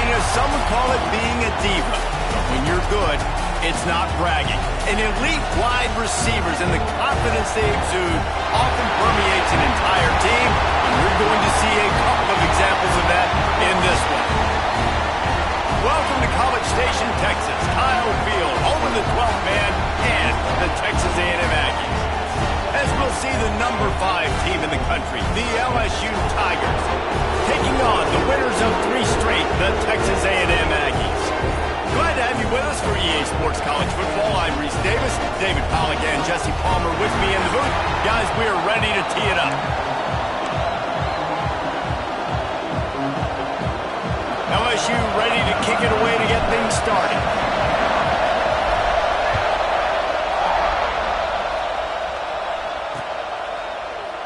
Arena, some would call it being a diva. But when you're good, it's not bragging. And elite wide receivers and the confidence they exude often permeates an entire team, and we're going to see a couple of examples of that in this one. Welcome to College Station, Texas. Kyle Field, home of the 12th man and the Texas A&M Aggies. As we'll see the number 5 team in the country, the LSU Tigers, taking on the winners of 3 straight, the Texas A&M Aggies. Glad to have you with us for EA Sports College Football. I'm Reese Davis, David Pollack and Jesse Palmer with me in the booth. Guys, we are ready to tee it up. LSU ready to kick it away to get things started.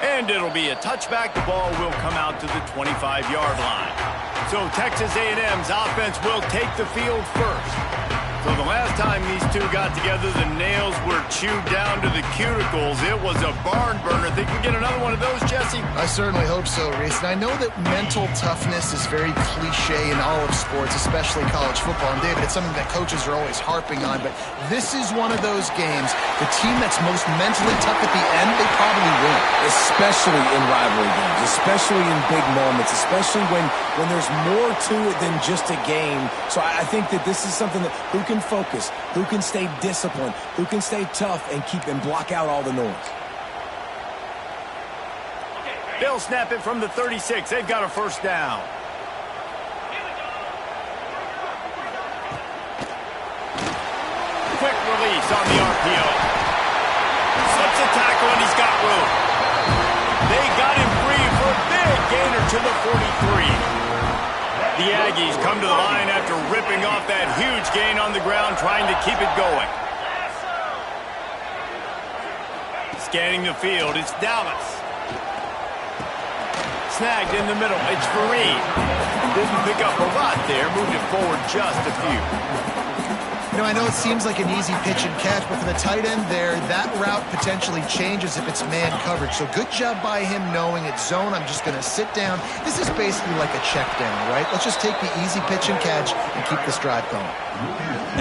And it'll be a touchback. The ball will come out to the 25-yard line. So Texas A&M's offense will take the field first. So the last time these two got together, the nails were chewed down to the cuticles. It was a barn burner. Think we get another one of those, Jesse? I certainly hope so, Reese. And I know that mental toughness is very cliche in all of sports, especially college football. And David, it's something that coaches are always harping on. But this is one of those games, the team that's most mentally tough at the end, they probably win. Especially in rivalry games, especially in big moments, especially when there's more to it than just a game. So I think that this is something that who can focus, who can stay disciplined, who can stay tough and block out all the noise. They'll snap it from the 36. They've got a first down. Quick release on the RPO. Slips a tackle and he's got room. They got him free for a big gainer to the 43. The Aggies come to the line after ripping off that huge gain on the ground, trying to keep it going. Scanning the field, it's Dallas. Snagged in the middle, it's Fareed. Didn't pick up a lot there, moved it forward just a few. You know, I know it seems like an easy pitch and catch, but for the tight end there, that route potentially changes if it's man coverage. So good job by him knowing it's zone. I'm just going to sit down. This is basically like a check down, right? Let's just take the easy pitch and catch and keep this drive going.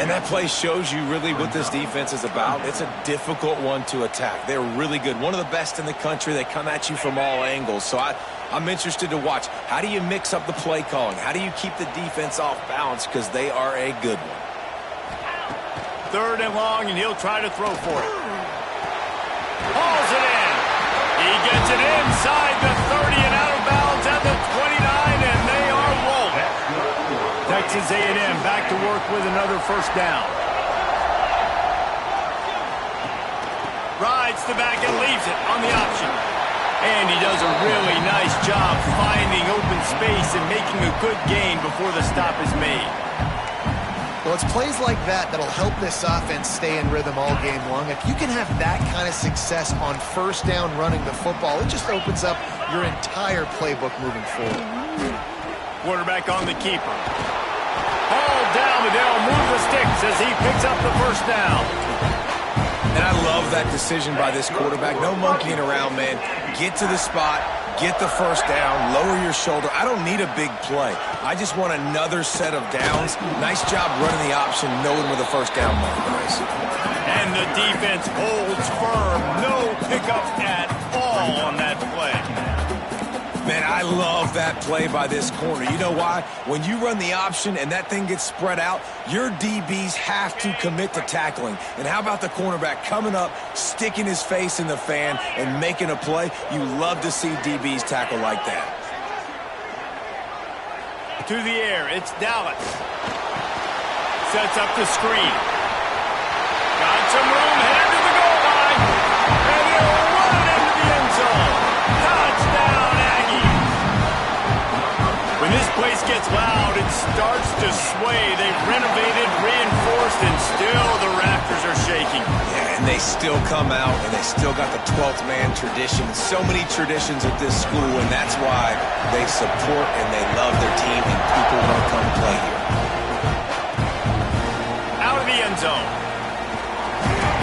And that play shows you really what this defense is about. It's a difficult one to attack. They're really good. One of the best in the country. They come at you from all angles. So I'm interested to watch. How do you mix up the play calling? How do you keep the defense off balance? Because they are a good one. 3rd and long, and he'll try to throw for it. Hauls it in. He gets it inside the 30 and out of bounds at the 29, and they are rolling. Texas A&M back to work with another first down. Rides the back and leaves it on the option. And he does a really nice job finding open space and making a good gain before the stop is made. Well, it's plays like that that'll help this offense stay in rhythm all game long. If you can have that kind of success on first down running the football, it just opens up your entire playbook moving forward. Quarterback on the keeper. Ball down, but they'll move the sticks as he picks up the first down. And I love that decision by this quarterback. No monkeying around, man. Get to the spot. Get the first down, lower your shoulder. I don't need a big play. I just want another set of downs. Nice job running the option, knowing where the first down marker is. And the defense holds firm. No pickup at all on that play. Man, I love that play by this corner. You know why? When you run the option and that thing gets spread out, your DBs have to commit to tackling. And how about the cornerback coming up, sticking his face in the fan, and making a play? You love to see DBs tackle like that. To the air, it's Dallas. Sets up the screen. Got some room, headed to the goal line. And he'll run it into the end zone. Touchdown, Aggies. When this place gets loud, it starts to sway. They've renovated, reinforced, and still the rafters are shaking. Yeah, and they still come out, and they still got the 12th man tradition. So many traditions at this school, and that's why they support and they love their team, and people want to come play here. Out of the end zone.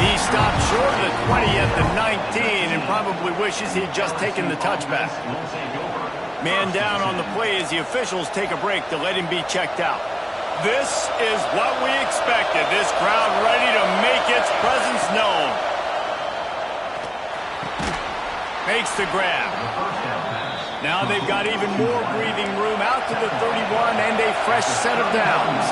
He stopped short of the 20 at the 19 and probably wishes he'd just taken the touchback. Man down on the play as the officials take a break to let him be checked out. This is what we expected. This crowd ready to make its presence known. Makes the grab. Now they've got even more breathing room out to the 31 and a fresh set of downs.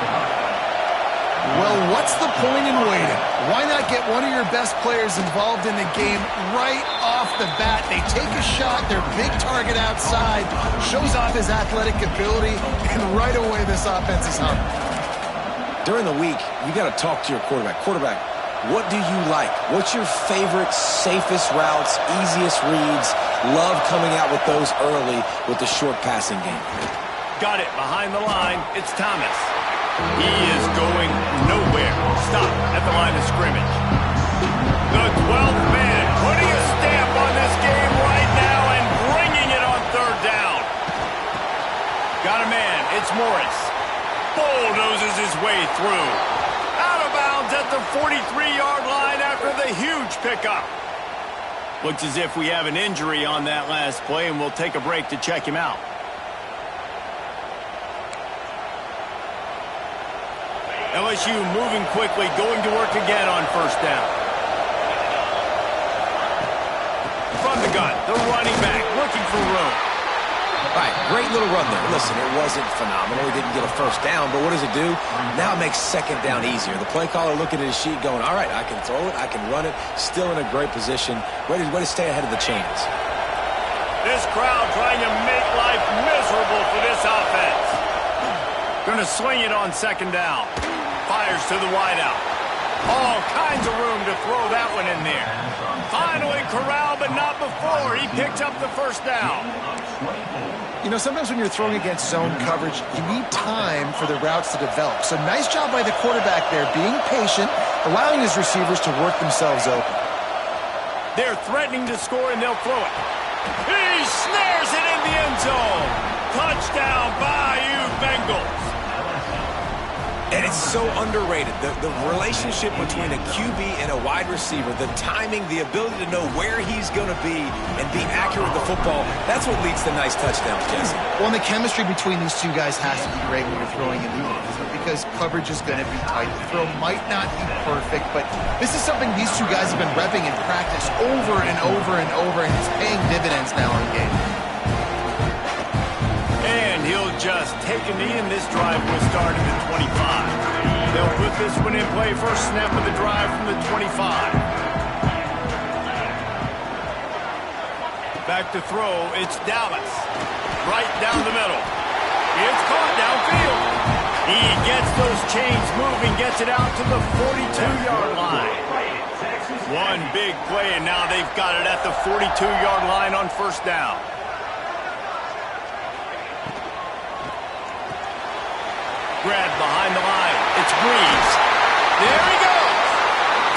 Well, what's the point in waiting? Why not get one of your best players involved in the game right off the bat? They take a shot, their big target outside, shows off his athletic ability, and right away this offense is humming. During the week, you got to talk to your quarterback. Quarterback, what do you like? What's your favorite, safest routes, easiest reads? Love coming out with those early with the short passing game. Got it behind the line. It's Thomas. He is going nowhere. Stop at the line of scrimmage. The 12th man putting a stamp on this game right now and bringing it on third down. Got a man. It's Morris. Bulldozes his way through. Out of bounds at the 43-yard line after the huge pickup. Looks as if we have an injury on that last play, and we'll take a break to check him out. LSU moving quickly, going to work again on first down. From the gun, the running back looking for room. All right, great little run there. Listen, it wasn't phenomenal. He didn't get a first down, but what does it do? Now it makes second down easier. The play caller looking at his sheet going, all right, I can throw it, I can run it, still in a great position, ready to stay ahead of the chains. This crowd trying to make life miserable for this offense. Going to swing it on second down. Fires to the wideout. All kinds of room to throw that one in there. Finally corralled, but not before. He picked up the first down. You know, sometimes when you're throwing against zone coverage, you need time for the routes to develop. So nice job by the quarterback there, being patient, allowing his receivers to work themselves open. They're threatening to score, and they'll throw it. He snares it in the end zone. Touchdown, Bayou Bengals. And it's so underrated. The relationship between a QB and a wide receiver, the timing, the ability to know where he's going to be and be accurate with the football, that's what leads to nice touchdowns, Jesse. Well, and the chemistry between these two guys has to be great when you're throwing in the end, because coverage is going to be tight. The throw might not be perfect, but this is something these two guys have been repping in practice over and over and over, and it's paying dividends now in game. And he'll just take a knee, and this drive will start at the 25. They'll put this one in play. First snap of the drive from the 25. Back to throw. It's Dallas. Right down the middle. It's caught downfield. He gets those chains moving, gets it out to the 42-yard line. One big play, and now they've got it at the 42-yard line on first down. Grab behind the line. It's Breeze. There he goes.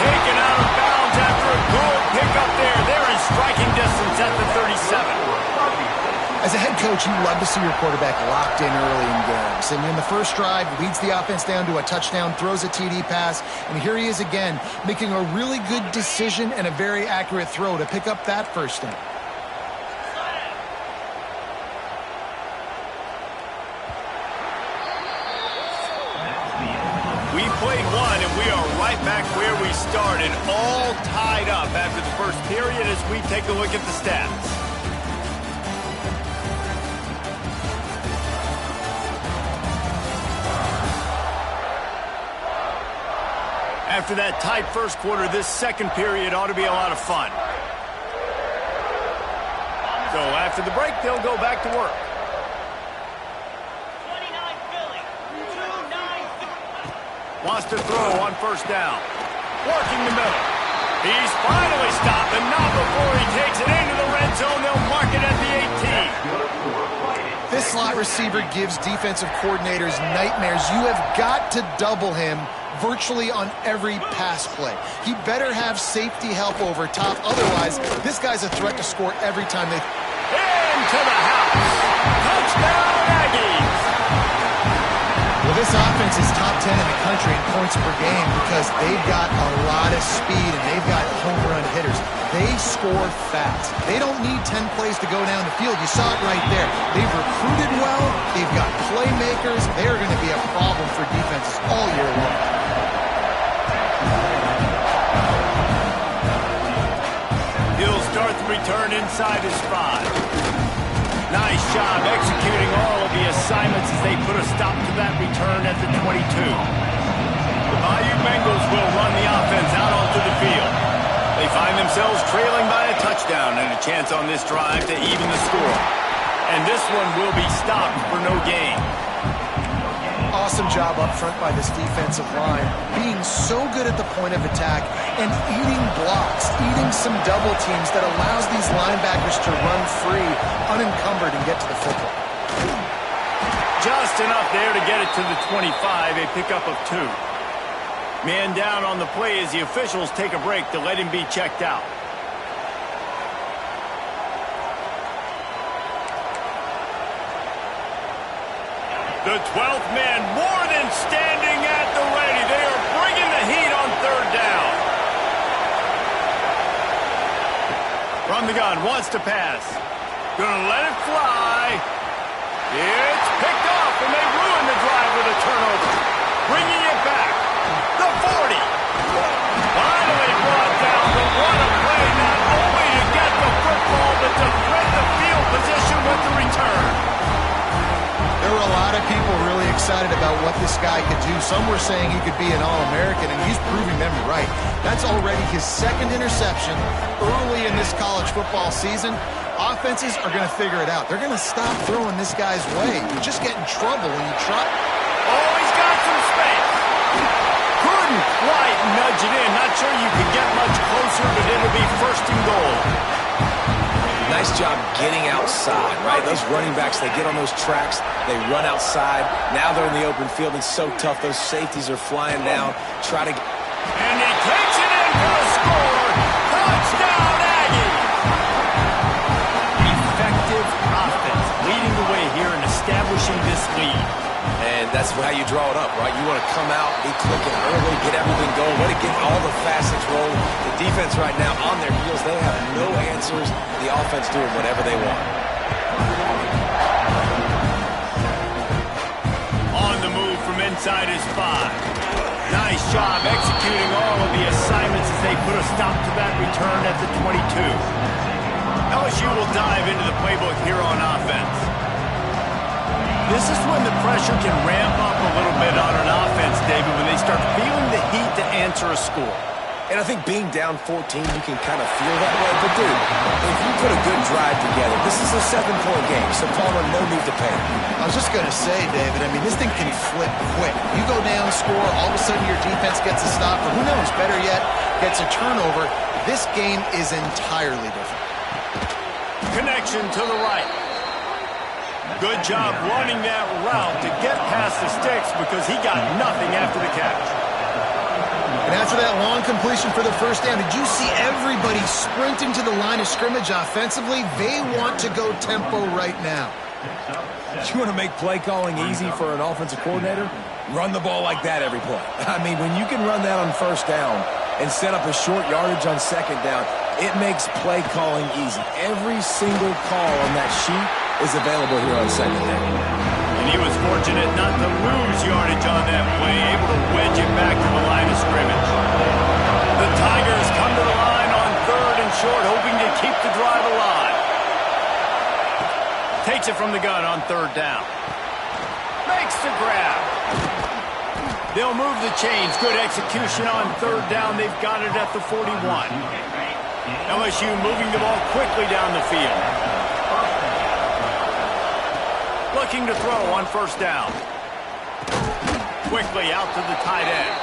Taken out of bounds after a good pickup there. They're in striking distance at the 37. As a head coach, you love to see your quarterback locked in early in games. And in the first drive, leads the offense down to a touchdown, throws a TD pass, and here he is again, making a really good decision and a very accurate throw to pick up that first down. We played one, and we are right back where we started, all tied up after the first period as we take a look at the stats. After that tight first quarter, this second period ought to be a lot of fun. So after the break, they'll go back to work. Wants to throw on first down. Working the middle. He's finally stopped, and not before he takes it into the red zone. They'll mark it at the 18. This slot receiver gives defensive coordinators nightmares. You have got to double him virtually on every pass play. He better have safety help over top. Otherwise, this guy's a threat to score every time they... Into the house. Touchdown, Aggies. Well, This offense is top 10 in the country in points per game because they've got a lot of speed and they've got home run hitters. They score fast. They don't need 10 plays to go down the field. You saw it right there. They've recruited well. They've got playmakers. They're going to be a problem for defenses all year long. He'll start the return inside his 5. Nice job executing all of the assignments as they put a stop to that return at the 22. The Bayou Bengals will run the offense out onto the field. They find themselves trailing by a touchdown and a chance on this drive to even the score. And this one will be stopped for no gain. Awesome job up front by this defensive line, being so good at the point of attack and eating blocks, eating some double teams that allows these linebackers to run free, unencumbered, and get to the football. Just enough there to get it to the 25, a pickup of 2. Man down on the play as the officials take a break to let him be checked out. The 12th man more than standing at the ready. They are bringing the heat on 3rd down. From the gun, wants to pass. Gonna let it fly. It's picked off, and they ruin the drive with a turnover. Bringing it back. The 40. Finally brought down, but what a play. Not only to get the football, but to thread the field position with the return. There were a lot of people really excited about what this guy could do. Some were saying he could be an All-American, and he's proving them right. That's already his 2nd interception early in this college football season. Offenses are going to figure it out. They're going to stop throwing this guy's way. You just get in trouble when you try. Oh, he's got some space. Couldn't quite nudge it in. Not sure you could get much closer, but it'll be 1st and goal. Nice job getting outside, right? Those running backs, they get on those tracks, they run outside. Now they're in the open field. It's so tough. Those safeties are flying down. And he takes it in for a score. Touchdown, Aggie! Effective offense, leading the way here and establishing this lead. And that's how you draw it up, right? You want to come out, be clicking early, get everything going, let it get all the facets rolling. The defense right now on their heels, they have no answers. The offense doing whatever they want. On the move from inside his 5. Nice job executing all of the assignments as they put a stop to that return at the 22. LSU will dive into the playbook here on offense. This is when the pressure can ramp up a little bit on an offense, David, when they start feeling the heat to answer a score. And I think being down 14, you can kind of feel that way. But, dude, if you put a good drive together, this is a 7-point game, so Palmer, no need to panic. I was just going to say, David, I mean, this thing can flip quick. You go down, score, all of a sudden your defense gets a stop, or who knows, better yet, gets a turnover. This game is entirely different. Connection to the right. Good job running that route to get past the sticks because he got nothing after the catch. And after that long completion for the 1st down, did you see everybody sprinting to the line of scrimmage offensively? They want to go tempo right now. You want to make play calling easy for an offensive coordinator? Run the ball like that every play. I mean, when you can run that on 1st down and set up a short yardage on 2nd down, it makes play calling easy. Every single call on that sheet is available here on 2nd down. And he was fortunate not to lose yardage on that play, able to wedge it back to the line of scrimmage. The Tigers come to the line on 3rd and short, hoping to keep the drive alive. Takes it from the gun on 3rd down. Makes the grab. They'll move the chains. Good execution on 3rd down. They've got it at the 41. LSU moving the ball quickly down the field. Looking to throw on 1st down. Quickly out to the tight end.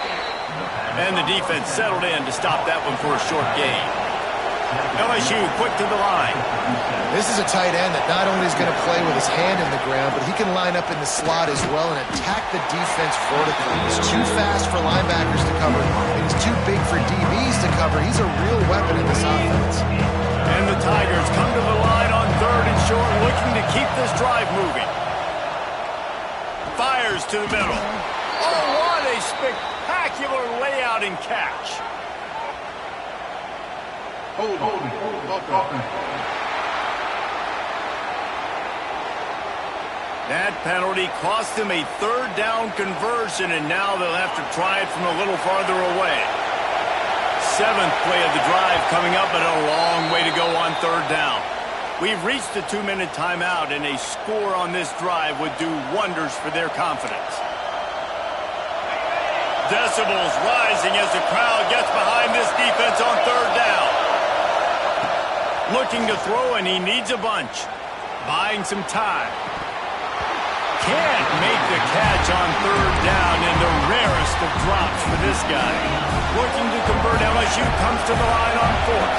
And the defense settled in to stop that one for a short gain. LSU quick to the line. This is a tight end that not only is going to play with his hand in the ground, but he can line up in the slot as well and attack the defense vertically. He's too fast for linebackers to cover, and he's too big for DBs to cover. He's a real weapon in this offense. And the Tigers come to the line on 3rd and short, looking to keep this drive moving. Fires to the middle. spectacular layout and catch. Hold on. That penalty cost him a third down conversion, and now they'll have to try it from a little farther away. 7th play of the drive coming up, but a long way to go on third down. We've reached the 2-minute timeout, and a score on this drive would do wonders for their confidence. Decibels rising as the crowd gets behind this defense on third down. Looking to throw, and he needs a bunch. Buying some time. Can't make the catch on third down, and the rarest of drops for this guy. Looking to convert, LSU comes to the line on 4th.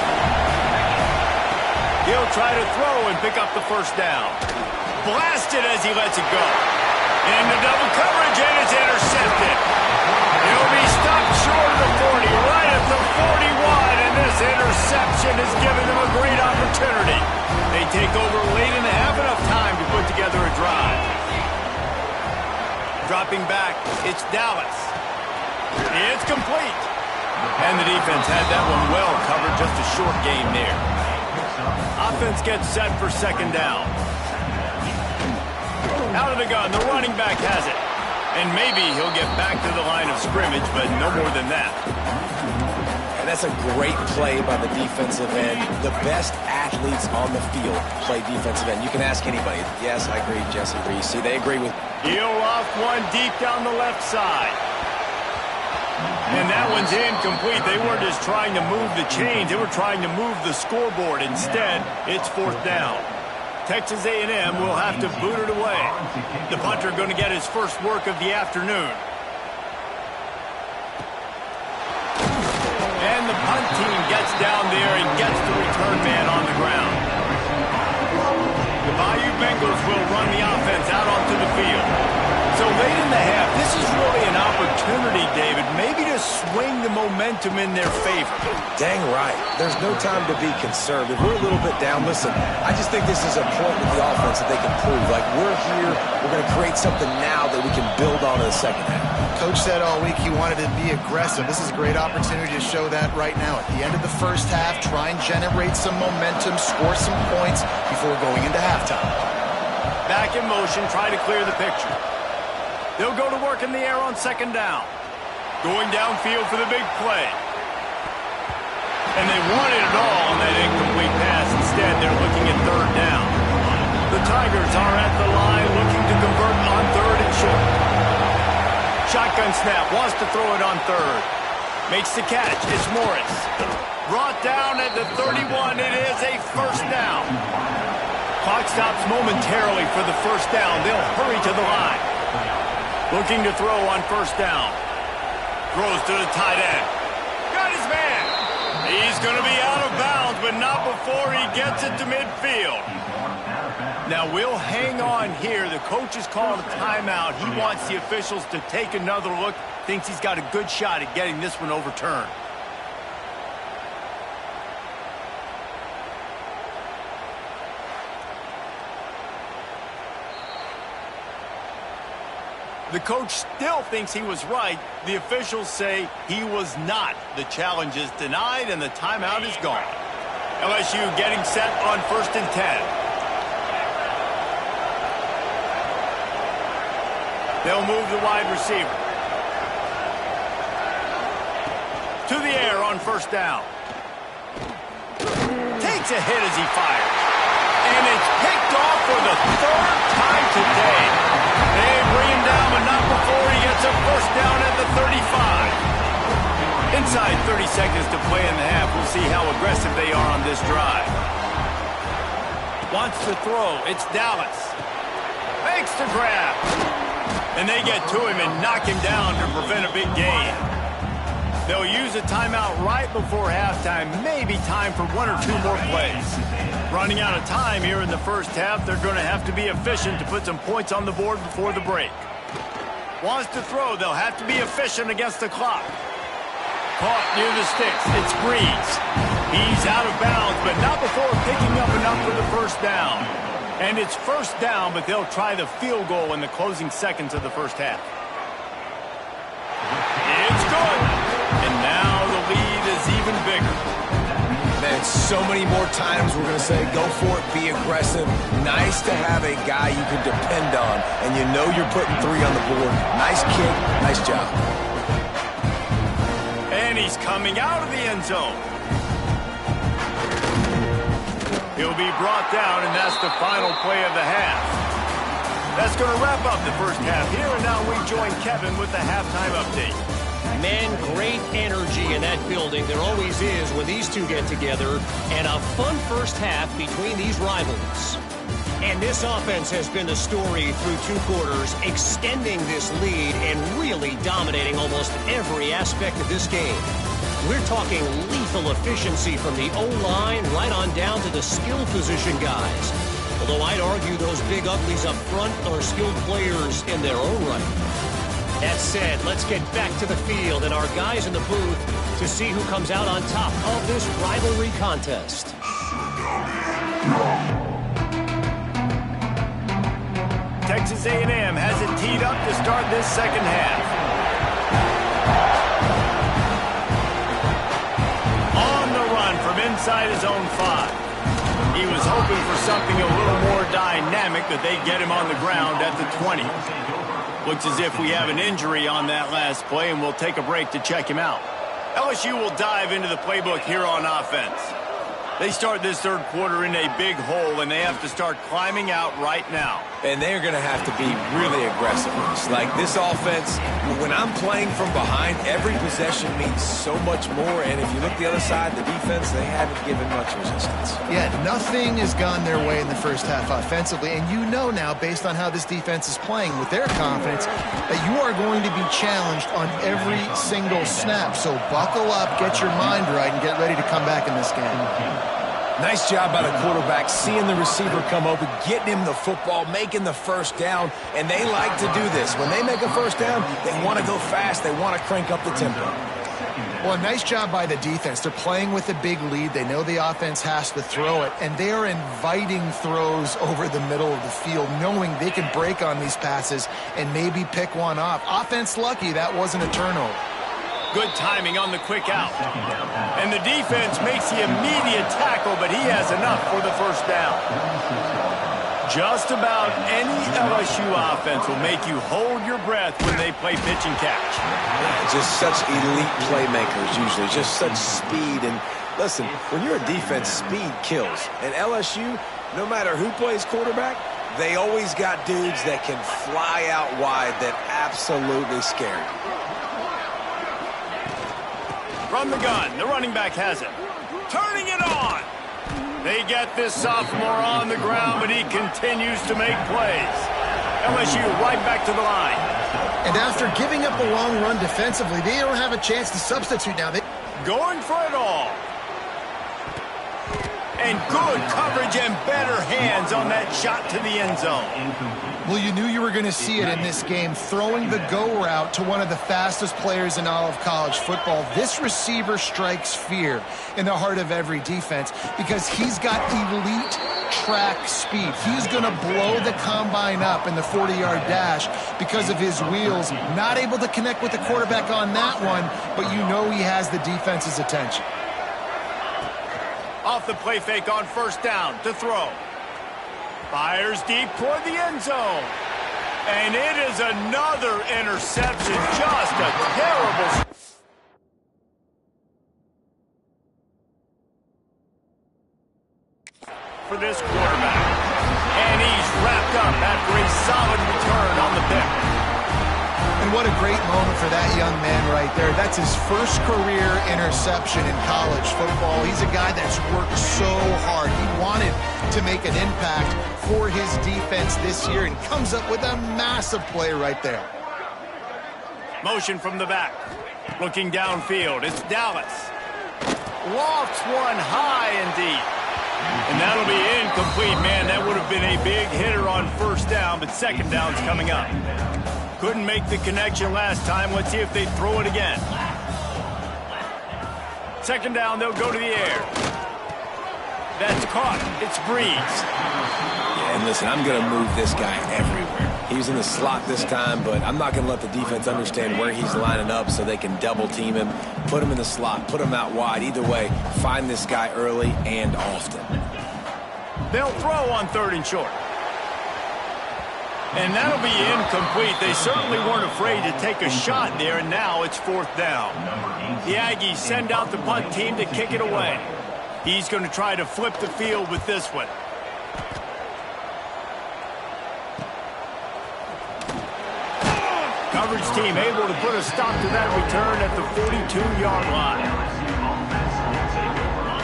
He'll try to throw and pick up the first down. Blasted as he lets it go. Into double coverage, and it's intercepted. He'll be stopped short of the 40, right at the 41, and this interception has given them a great opportunity. They take over late and have enough time to put together a drive. Dropping back, it's Dallas. It's complete. And the defense had that one well covered, just a short gain there. Offense gets set for second down. Out of the gun, the running back has it. And maybe he'll get back to the line of scrimmage, but no more than that. And that's a great play by the defensive end. The best athletes on the field play defensive end. You can ask anybody. Yes, I agree, Jesse Reese. See, they agree with... He'll off one deep down the left side. And that one's incomplete. They weren't just trying to move the chains. They were trying to move the scoreboard. Instead, it's 4th down. Texas A&M will have to boot it away. The punter going to get his first work of the afternoon. And the punt team gets down there and gets the return man on the ground. The Bayou Bengals will run the offense out onto the field. So late in the half, this is really an opportunity, David, maybe to swing the momentum in their favor. Dang right. There's no time to be conservative. We're a little bit down. Listen, I just think this is a point with the offense that they can prove. Like, we're here, we're going to create something now that we can build on in the second half. Coach said all week he wanted to be aggressive. This is a great opportunity to show that right now. At the end of the first half, try and generate some momentum, score some points before going into halftime. Back in motion, try to clear the picture. They'll go to work in the air on second down. Going downfield for the big play. And they wanted it all on that incomplete pass. Instead, they're looking at third down. The Tigers are at the line looking to convert on third and short. Shotgun snap, wants to throw it on third. Makes the catch, it's Morris. Brought down at the 31, it is a first down. Clock stops momentarily for the first down. They'll hurry to the line. Looking to throw on first down. Throws to the tight end. Got his man. He's going to be out of bounds, but not before he gets it to midfield. Now, we'll hang on here. The coach has called a timeout. He wants the officials to take another look. Thinks he's got a good shot at getting this one overturned. The coach still thinks he was right. The officials say he was not. The challenge is denied, and the timeout is gone. LSU getting set on 1st and 10. They'll move the wide receiver. To the air on first down. Takes a hit as he fires. And it's picked off for the 3rd time today. They bring him down, but not before he gets a first down at the 35. Inside 30 seconds to play in the half. We'll see how aggressive they are on this drive. Wants to throw. It's Dallas. Makes the grab. And they get to him and knock him down to prevent a big gain. They'll use a timeout right before halftime. Maybe time for 1 or 2 more plays. Running out of time here in the first half. They're going to have to be efficient to put some points on the board before the break. Wants to throw. They'll have to be efficient against the clock. Caught near the sticks. It's Breeze. He's out of bounds, but not before picking up enough for the first down. And it's first down, but they'll try the field goal in the closing seconds of the first half. And so many more times we're going to say, go for it, be aggressive. Nice to have a guy you can depend on, and you know you're putting 3 on the board. Nice kick, nice job. And he's coming out of the end zone. He'll be brought down, and that's the final play of the half. That's going to wrap up the first half here, and now we join Kevin with the halftime update. Man, great energy in that building. There always is when these two get together, and a fun first half between these rivals. And this offense has been the story through 2 quarters, extending this lead and really dominating almost every aspect of this game. We're talking lethal efficiency from the O-line right on down to the skill position guys. Although I'd argue those big uglies up front are skilled players in their own right. That said, let's get back to the field and our guys in the booth to see who comes out on top of this rivalry contest. Texas A&M has it teed up to start this second half. On the run from inside his own 5. He was hoping for something a little more dynamic, that they'd get him on the ground at the 20. Looks as if we have an injury on that last play, and we'll take a break to check him out. LSU will dive into the playbook here on offense. They start this third quarter in a big hole, and they have to start climbing out right now. And they're going to have to be really aggressive. Like this offense, when I'm playing from behind, every possession means so much more. And if you look the other side, the defense, they haven't given much resistance. Yeah, nothing has gone their way in the first half offensively. And you know now, based on how this defense is playing with their confidence, that you are going to be challenged on every single snap. So buckle up, get your mind right, and get ready to come back in this game. Nice job by the quarterback, seeing the receiver come open, getting him the football, making the first down, and they like to do this. When they make a first down, they want to go fast. They want to crank up the tempo. Well, nice job by the defense. They're playing with a big lead. They know the offense has to throw it, and they are inviting throws over the middle of the field, knowing they can break on these passes and maybe pick one off. Offense lucky that wasn't a turnover. Good timing on the quick out. And the defense makes the immediate tackle, but he has enough for the first down. Just about any LSU offense will make you hold your breath when they play pitch and catch. Just such elite playmakers usually, just such speed. And listen, when you're a defense, speed kills. And LSU, no matter who plays quarterback, they always got dudes that can fly out wide that absolutely scare you. From the gun, the running back has it. Turning it on. They get this sophomore on the ground, but he continues to make plays. LSU right back to the line. And after giving up a long run defensively, they don't have a chance to substitute now. Going for it all. And good coverage and better hands on that shot to the end zone. Well, you knew you were going to see it in this game, throwing the go route to one of the fastest players in all of college football. This receiver strikes fear in the heart of every defense because he's got elite track speed. He's going to blow the combine up in the 40-yard dash because of his wheels. Not able to connect with the quarterback on that one, but you know he has the defense's attention. Off the play fake on first down to throw. Fires deep toward the end zone. And it is another interception. Just a terrible... for this quarterback. And he's wrapped up after a solid return on the pick. And what a great moment for that young man right there. That's his first career interception in college football. He's a guy that's worked so hard. He wanted to make an impact for his defense this year and comes up with a massive play right there. Motion from the back. Looking downfield. It's Dallas. Lofts one high and deep. And that'll be incomplete, man. That would have been a big hitter on first down, but second down's coming up. Couldn't make the connection last time. Let's see if they throw it again. Second down, they'll go to the air. That's caught. It's Breeze. Yeah, and listen, I'm going to move this guy everywhere. He's in the slot this time, but I'm not going to let the defense understand where he's lining up so they can double team him, put him in the slot, put him out wide. Either way, find this guy early and often. They'll throw on 3rd and short. And that'll be incomplete. They certainly weren't afraid to take a shot there, and now it's 4th down. The Aggies send out the punt team to kick it away. He's going to try to flip the field with this one. Coverage team able to put a stop to that return at the 42-yard line.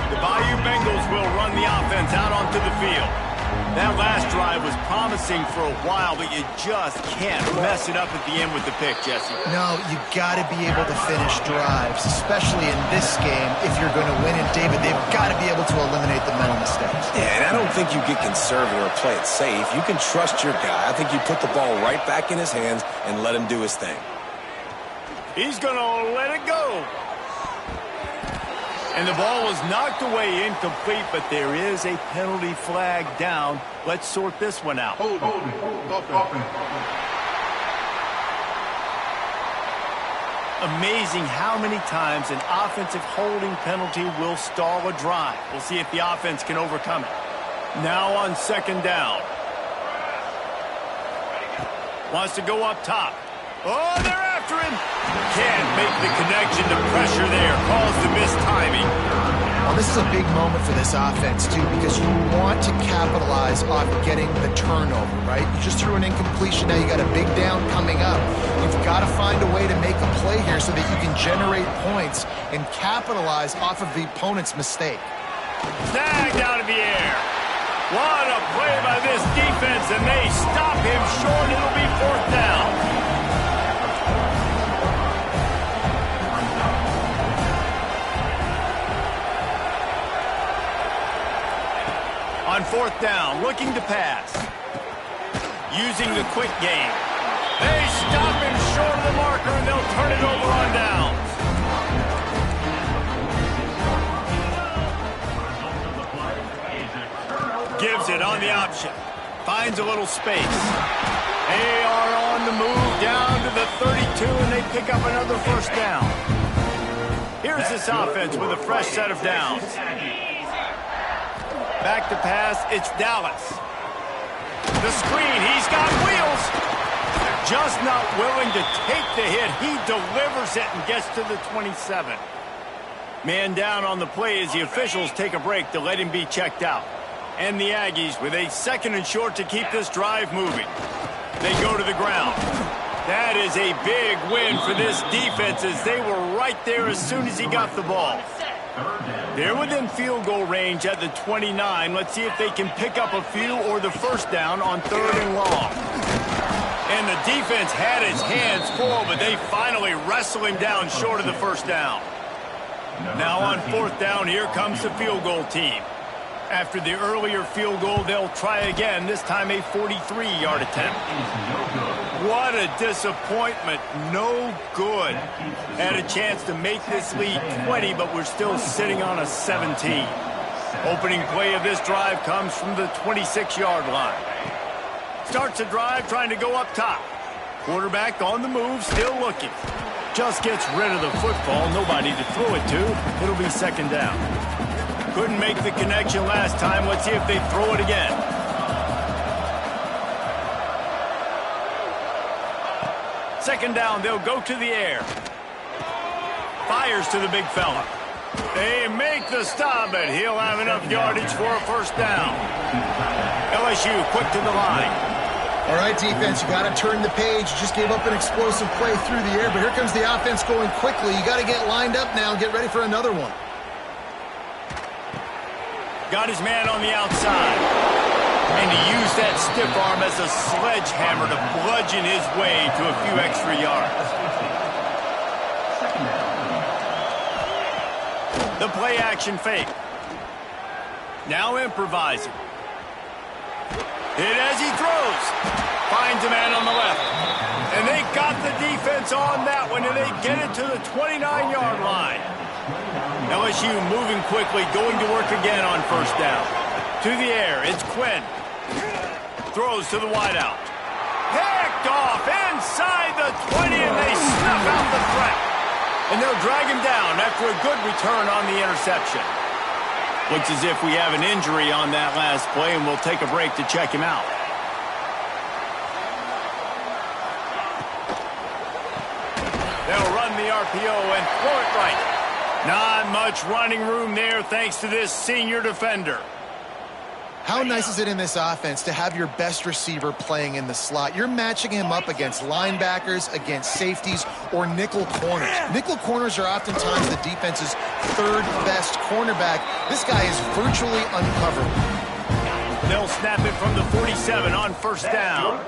The Bayou Bengals will run the offense out onto the field. That last drive was promising for a while, but you just can't mess it up at the end with the pick, Jesse. No, you got to be able to finish drives, especially in this game. If you're going to win it, David, they've got to be able to eliminate the mental mistakes. Yeah, and I don't think you get conservative or play it safe. You can trust your guy. I think you put the ball right back in his hands and let him do his thing. He's going to let it go. And the ball was knocked away incomplete, but there is a penalty flag down. Let's sort this one out. Hold offense. Amazing how many times an offensive holding penalty will stall a drive. We'll see if the offense can overcome it. Now on 2nd down. Wants to go up top. Oh, they're after him. Can't make the connection. The pressure there caused the missed timing. Well, this is a big moment for this offense, too, because you want to capitalize on getting the turnover, right? You just threw an incompletion. Now you got a big down coming up. You've got to find a way to make a play here so that you can generate points and capitalize off of the opponent's mistake. Snagged out of the air. What a play by this defense, and they stop him short. It'll be 4th down. On 4th down, looking to pass. Using the quick game. They stop him short of the marker, and they'll turn it over on downs. Gives it on the option. Finds a little space. They are on the move down to the 32, and they pick up another 1st down. Here's this offense with a fresh set of downs. Back to pass, it's Dallas. The screen, he's got wheels. Just not willing to take the hit. He delivers it and gets to the 27. Man down on the play as the officials take a break to let him be checked out. And the Aggies with a 2nd and short to keep this drive moving. They go to the ground. That is a big win for this defense as they were right there as soon as he got the ball. They're within field goal range at the 29. Let's see if they can pick up a few or the 1st down on 3rd and long. And the defense had his hands full, but they finally wrestle him down short of the 1st down. Now on 4th down, here comes the field goal team. After the earlier field goal, they'll try again, this time a 43-yard attempt. What a disappointment. No good. Had a chance to make this lead 20, but we're still sitting on a 17. Opening play of this drive comes from the 26-yard line. Starts a drive trying to go up top. Quarterback on the move, still looking. Just gets rid of the football. Nobody to throw it to. It'll be 2nd down. Couldn't make the connection last time. Let's see if they throw it again. Second down, they'll go to the air. Fires to the big fella. They make the stop, but he'll have enough yardage for a 1st down. LSU quick to the line. All right, defense, you got to turn the page. You just gave up an explosive play through the air, but here comes the offense going quickly. You got to get lined up now and get ready for another one. Got his man on the outside. And he used that stiff arm as a sledgehammer to bludgeon his way to a few extra yards. The play action fake. Now improvising. Hit as he throws. Finds a man on the left. And they got the defense on that one, and they get it to the 29-yard line. LSU moving quickly, going to work again on 1st down. To the air, it's Quinn. Throws to the wideout. Picked off inside the 20, and they snuff out the threat. And they'll drag him down after a good return on the interception. Looks as if we have an injury on that last play, and we'll take a break to check him out. They'll run the RPO and throw it right. Not much running room there thanks to this senior defender. How nice is it in this offense to have your best receiver playing in the slot? You're matching him up against linebackers, against safeties, or nickel corners. Nickel corners are oftentimes the defense's third best cornerback. This guy is virtually uncoverable. They'll snap it from the 47 on first down.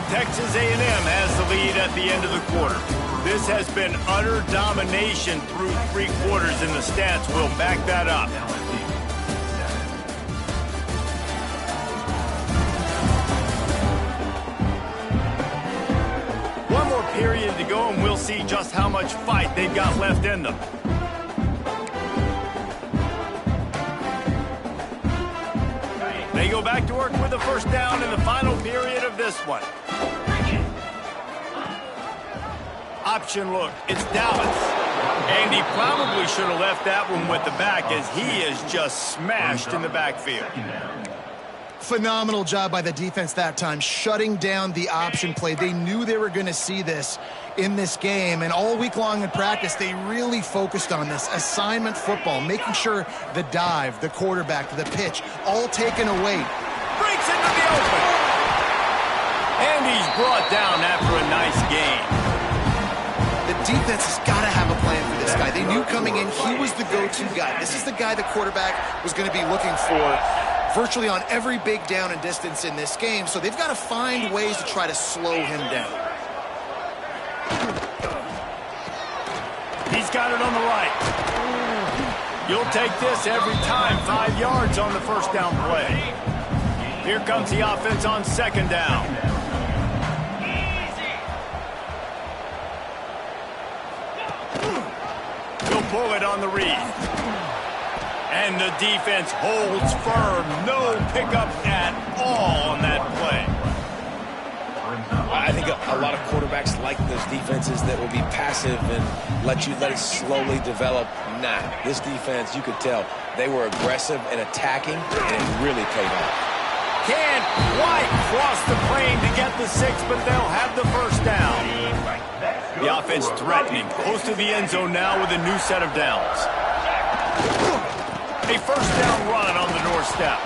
Texas A&M has the lead at the end of the quarter. This has been utter domination through 3 quarters, and the stats will back that up. One more period to go, and we'll see just how much fight they've got left in them. They go back to work with a first down in the final period of this one. Option look, it's Dallas. And he probably should have left that one with the back, as he is just smashed in the backfield. Phenomenal job by the defense that time, shutting down the option play. They knew they were going to see this in this game, and all week long in practice, they really focused on this assignment football, making sure the dive, the quarterback, the pitch, all taken away. Breaks into the open. And he's brought down after a nice game. The defense has got to have a plan for this guy. They knew coming in he was the go-to guy. This is the guy the quarterback was going to be looking for virtually on every big down and distance in this game. So they've got to find ways to try to slow him down. He's got it on the right. You'll take this every time. 5 yards on the first down play. Here comes the offense on second down. He'll pull it on the read. And the defense holds firm. No pickup at all on that play. I think a lot of quarterbacks like those defenses that will be passive and let it slowly develop. Nah, this defense, you could tell, they were aggressive and attacking, and it really paid off. Can't quite cross the plane to get the 6, but they'll have the first down. The offense threatening, close to the end zone now with a new set of downs. A first down run on the doorstep.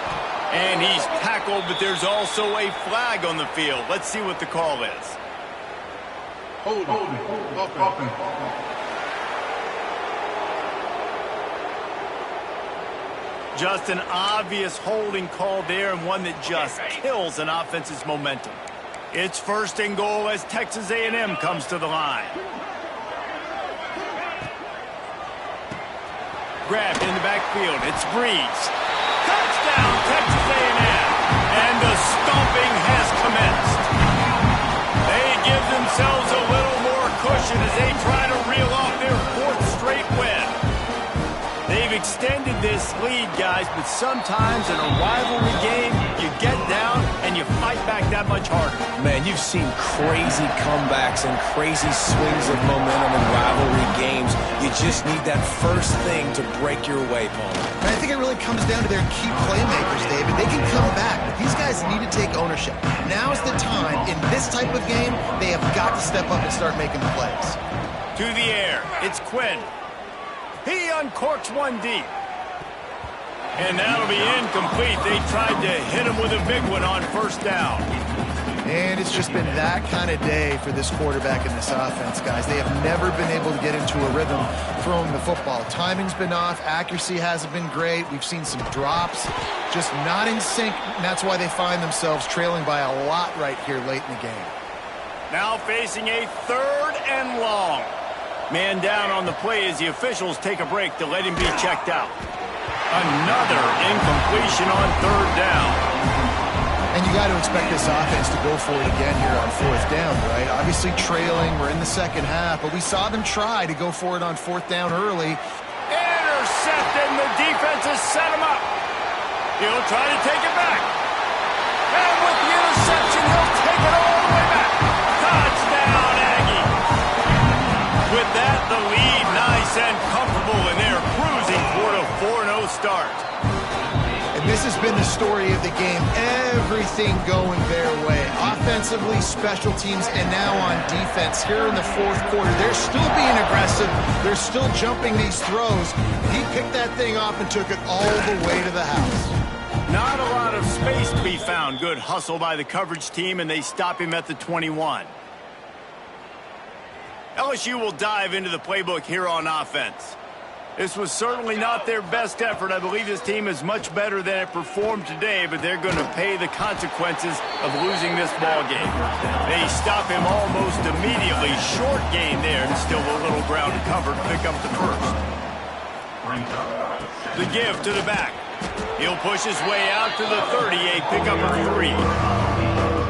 And he's tackled, but there's also a flag on the field. Let's see what the call is. Hold it. Just an obvious holding call there, and one that just kills an offense's momentum. It's first and goal as Texas A&M comes to the line. Grabbed in the backfield. It's Breeze. Touchdown, Texas A&M. And the stomping has commenced. They give themselves a little more cushion as they try to reel off their 4th straight win. They've extended this lead, guys, but sometimes in a rivalry game, you get down and you fight back that much harder. Man, you've seen crazy comebacks and crazy swings of momentum in rivalry games. You just need that first thing to break your way, Paul. And I think it really comes down to their key playmakers, David. They can come back, but these guys need to take ownership. Now's the time. In this type of game, they have got to step up and start making the plays. To the air, it's Quinn. He uncorks one deep. And that'll be incomplete. They tried to hit him with a big one on first down. And it's just been that kind of day for this quarterback in this offense, guys. They have never been able to get into a rhythm throwing the football. Timing's been off. Accuracy hasn't been great. We've seen some drops, just not in sync. And that's why they find themselves trailing by a lot right here late in the game. Now facing a 3rd and long. Man down on the play as the officials take a break to let him be checked out. Another incompletion on 3rd down. And you got to expect this offense to go for it again here on 4th down, right? Obviously trailing, we're in the second half, but we saw them try to go for it on 4th down early. intercepted, and the defense has set him up. He'll try to take it back. And with the interception, he'll take it all the way back. Touchdown, Aggie. With that, the lead nice and comfortable, and they're cruising toward a 4-0 start. And this has been the story of the game. Everything going their way. Offensively, special teams, and now on defense. Here in the fourth quarter, they're still being aggressive. They're still jumping these throws. He picked that thing off and took it all the way to the house. Not a lot of space to be found. Good hustle by the coverage team, and they stop him at the 21. LSU will dive into the playbook here on offense. This was certainly not their best effort. I believe this team is much better than it performed today, but they're going to pay the consequences of losing this ball game. They stop him almost immediately. Short gain there, and still a little ground covered. Pick up the first. The give to the back. He'll push his way out to the 38, pick up a 3.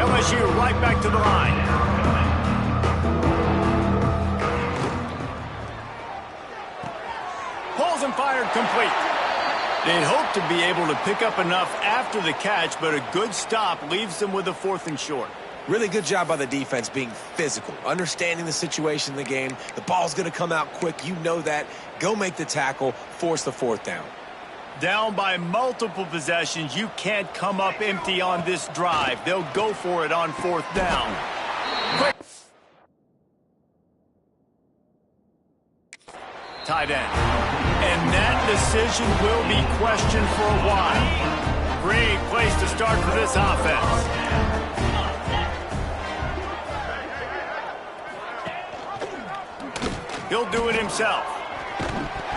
LSU right back to the line. Pulls and fired complete. They'd hope to be able to pick up enough after the catch, but a good stop leaves them with a 4th and short. Really good job by the defense being physical, understanding the situation in the game. The ball's going to come out quick. You know that. Go make the tackle, force the 4th down. Down by multiple possessions, you can't come up empty on this drive. They'll go for it on 4th down. Quick. Tight end. And that decision will be questioned for a while. Great place to start for this offense. He'll do it himself.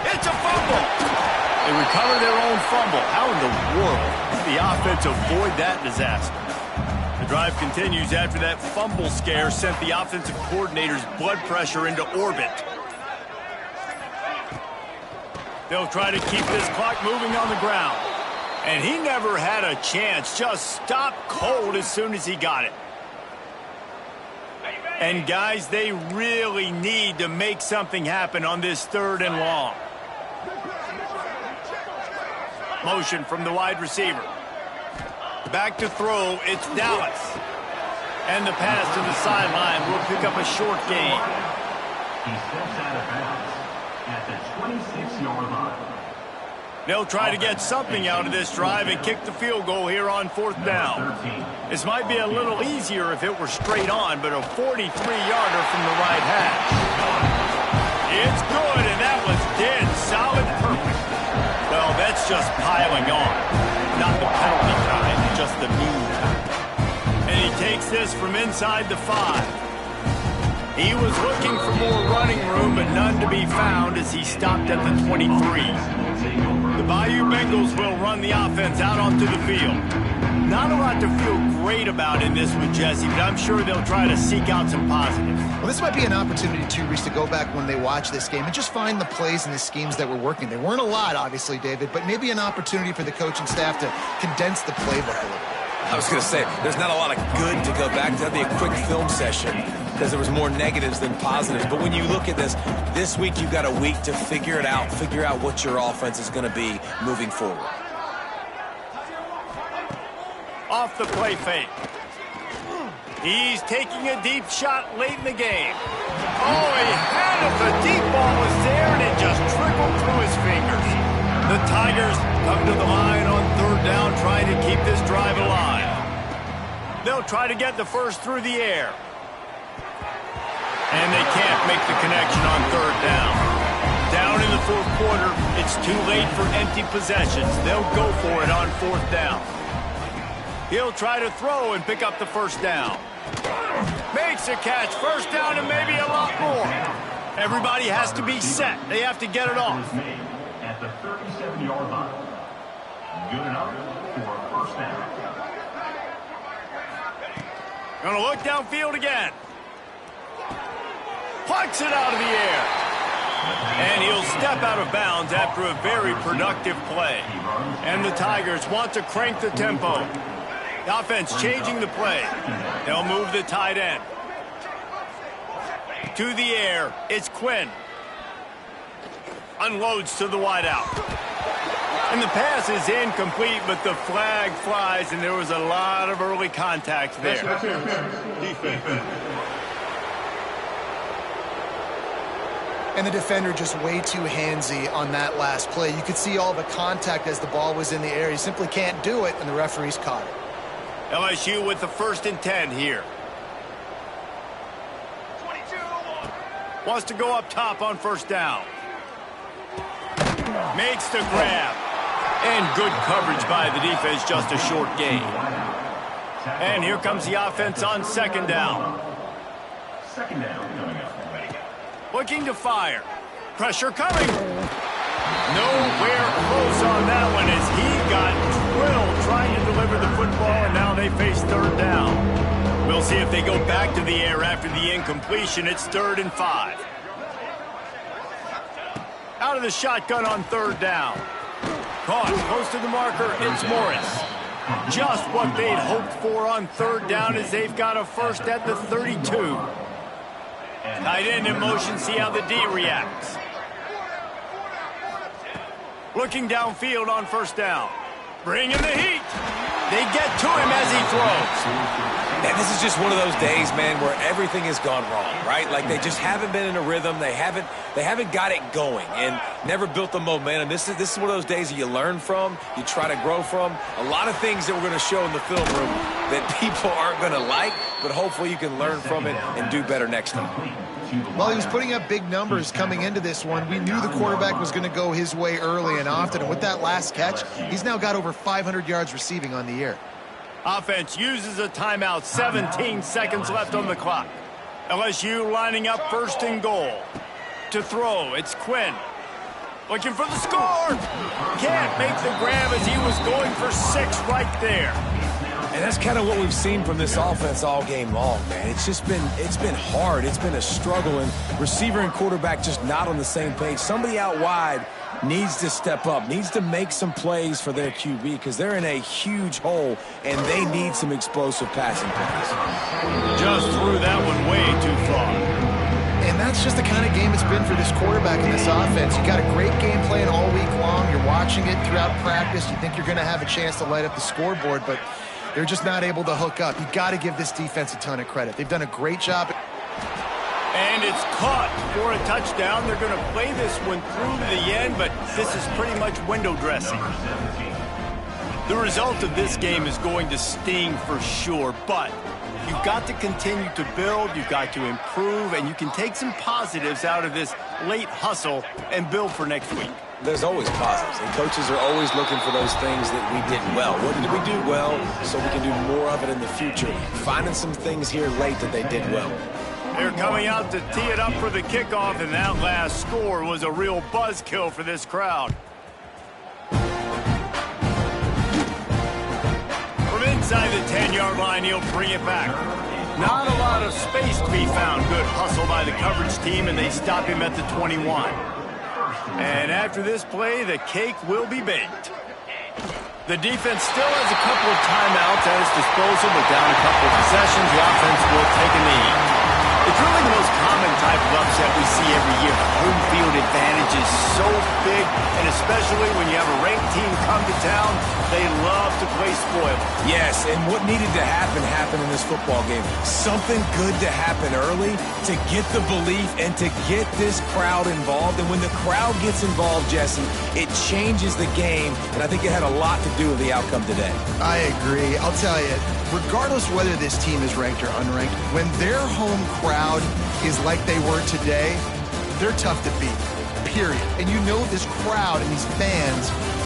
It's a fumble. They recover their own fumble. How in the world did the offense avoid that disaster? The drive continues after that fumble scare sent the offensive coordinator's blood pressure into orbit. They'll try to keep this clock moving on the ground. And he never had a chance. Just stopped cold as soon as he got it. And guys, they really need to make something happen on this 3rd and long. Motion from the wide receiver. Back to throw, it's Dallas. And the pass to the sideline will pick up a short gain. He steps out of bounds at the 26-yard line. They'll try to get something out of this drive and kick the field goal here on 4th down. This might be a little easier if it were straight on, but a 43-yarder from the right hash. It's good, and that was dead solid perfect. Well, that's just piling on. Not the penalty kind, just the mean kind. And he takes this from inside the 5. He was looking for more running room, but none to be found as he stopped at the 23. The Bayou Bengals will run the offense out onto the field. Not a lot to feel great about in this one, Jesse, but I'm sure they'll try to seek out some positives. Well, this might be an opportunity, too, Reese, to go back when they watch this game and just find the plays and the schemes that were working. There weren't a lot, obviously, David, but maybe an opportunity for the coaching staff to condense the playbook a little bit. I was going to say, there's not a lot of good to go back to. That'd be a quick film session because there was more negatives than positives. But when you look at this week you've got a week to figure it out, figure out what your offense is going to be moving forward. Off the play fake. He's taking a deep shot late in the game. Oh, he had it. The deep ball was there, and it just trickled through his fingers. The Tigers come to the line on 3rd down, trying to keep this drive alive. They'll try to get the first through the air. And they can't make the connection on 3rd down. Down in the 4th quarter, it's too late for empty possessions. They'll go for it on 4th down. He'll try to throw and pick up the first down. Makes a catch, first down, and maybe a lot more. Everybody has to be set. They have to get it off. At the 37-yard line. Good enough for a first down. Gonna look downfield again. Plucks it out of the air. And he'll step out of bounds after a very productive play. And the Tigers want to crank the tempo. The offense changing the play. They'll move the tight end. To the air, it's Quinn. Unloads to the wideout. And the pass is incomplete, but the flag flies, and there was a lot of early contact there. Defense. And the defender just way too handsy on that last play. You could see all the contact as the ball was in the air. He simply can't do it, and the referee's caught it. LSU with the 1st and 10 here. Wants to go up top on 1st down. Makes the grab. And good coverage by the defense, just a short gain. And here comes the offense on 2nd down. 2nd down coming up. Looking to fire. Pressure coming. Nowhere close on that one as he got drilled trying to deliver the football, and now they face 3rd down. We'll see if they go back to the air after the incompletion. It's 3rd and 5. Out of the shotgun on 3rd down. Caught close to the marker. It's Morris. Just what they'd hoped for on 3rd down as they've got a 1st at the 32. Tight end in motion, see how the D reacts. Looking downfield on 1st down. Bringing the heat. They get to him as he throws. And this is just one of those days, man, where everything has gone wrong, right? Like they just haven't been in a rhythm. They haven't got it going and never built the momentum. This is one of those days that you learn from, you try to grow from. A lot of things that we're going to show in the film room that people aren't going to like, but hopefully you can learn from it and do better next time. Well, he was putting up big numbers coming into this one. We knew the quarterback was going to go his way early and often, and with that last catch, he's now got over 500 yards receiving on the year. Offense uses a timeout. 17 seconds left on the clock. LSU lining up 1st and goal. To throw, it's Quinn. Looking for the score. Can't make the grab as he was going for 6 right there. And that's kind of what we've seen from this offense all game long, man. It's been hard. It's been a struggle, and receiver and quarterback just not on the same page. Somebody out wide needs to step up, needs to make some plays for their QB because they're in a huge hole, and they need some explosive passing plays. Just threw that one way too far. And that's just the kind of game it's been for this quarterback in this offense. You got a great game plan all week long. You're watching it throughout practice. You think you're going to have a chance to light up the scoreboard, but they're just not able to hook up. You got to give this defense a ton of credit. They've done a great job. And it's caught for a touchdown. They're going to play this one through to the end, but this is pretty much window dressing. The result of this game is going to sting for sure, but you've got to continue to build, you've got to improve, and you can take some positives out of this late hustle and build for next week. There's always positives, and coaches are always looking for those things that we did well. What did we do well so we can do more of it in the future? Finding some things here late that they did well. They're coming out to tee it up for the kickoff, and that last score was a real buzzkill for this crowd. From inside the 10-yard line, he'll bring it back. Not a lot of space to be found. Good hustle by the coverage team, and they stop him at the 21. And after this play, the cake will be baked. The defense still has a couple of timeouts at its disposal, but down a couple of possessions, the offense will take a knee. It's really the most common type of upset we see every year. The home field advantage is so big, and especially when you have a ranked team come to town, they love to play spoiler. Yes, and what needed to happen happened in this football game. Something good to happen early to get the belief and to get this crowd involved. And when the crowd gets involved, Jesse, it changes the game, and I think it had a lot to do with the outcome today. I agree. I'll tell you, regardless whether this team is ranked or unranked, when their home crowd is like they were today, they're tough to beat, period. And you know this crowd and these fans